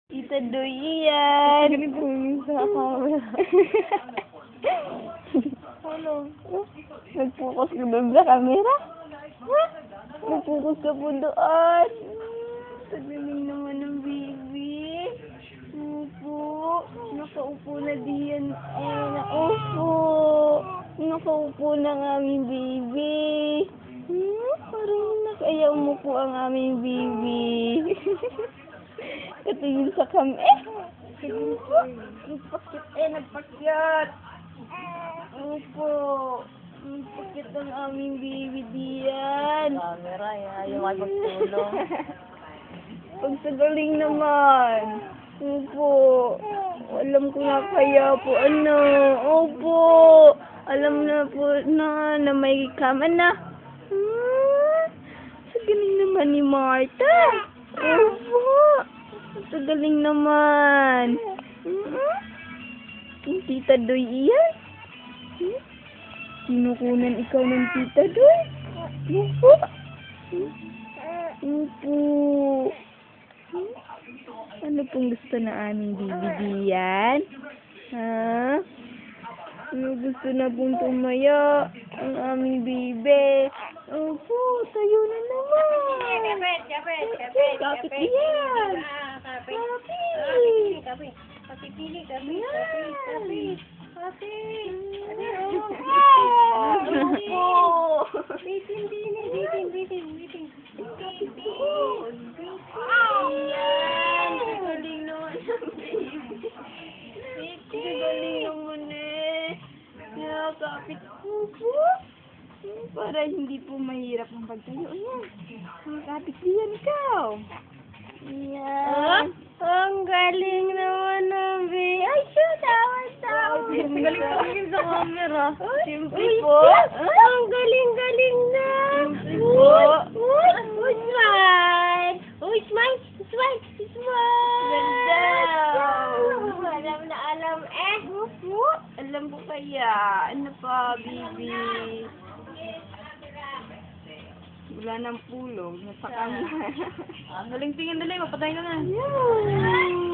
Tita Doy yan. Ganito yung sa camera. Ano? Nag-focus ka doon sa camera? Nag-focus ka po doon. Tagaling naman ng baby. Upo. Nakaupo na diyan. Nakaupo. Nakaupo na ang aming baby. Parang nakayaw mo po ang aming baby. Katingin sa nagpakit nagpakit. Upo. Nagpakit ang aming baby diyan. Camera, ayaw ay magtulong. Pagsagaling naman. Upo. Alam ko na kaya po ano. Opo. Alam na po na may kama na. Sa galing naman ni Martha. Opo. Sa galing naman. Tita Doy iyan. Kinukunan ikaw ng Tita Doy. Opo. Opo. Ano pong gusto na aming baby diyan? Ha? Ano gusto na pong tumaya ang aming baby? Opo, tayo na naman. Kapit yan. Kapit. Kapit. Opo. Galing naman ang baby. Galing naman eh. Kapit po. Para hindi po mahirap ang pagtayo. Ayan. Kapit diyan ikaw. Ayan. Ang galing naman ng baby. Ay, shoot! Tawa. Ang galing tawagin sa camera. Siyempre po. Ang galing-galing na. Uy, smile. Ganda. Alam Alam ko kaya. Ano pa, baby? Wala nang pulong. Nasa kanya. Galing tingin dali, mapatay ka na. Yeah.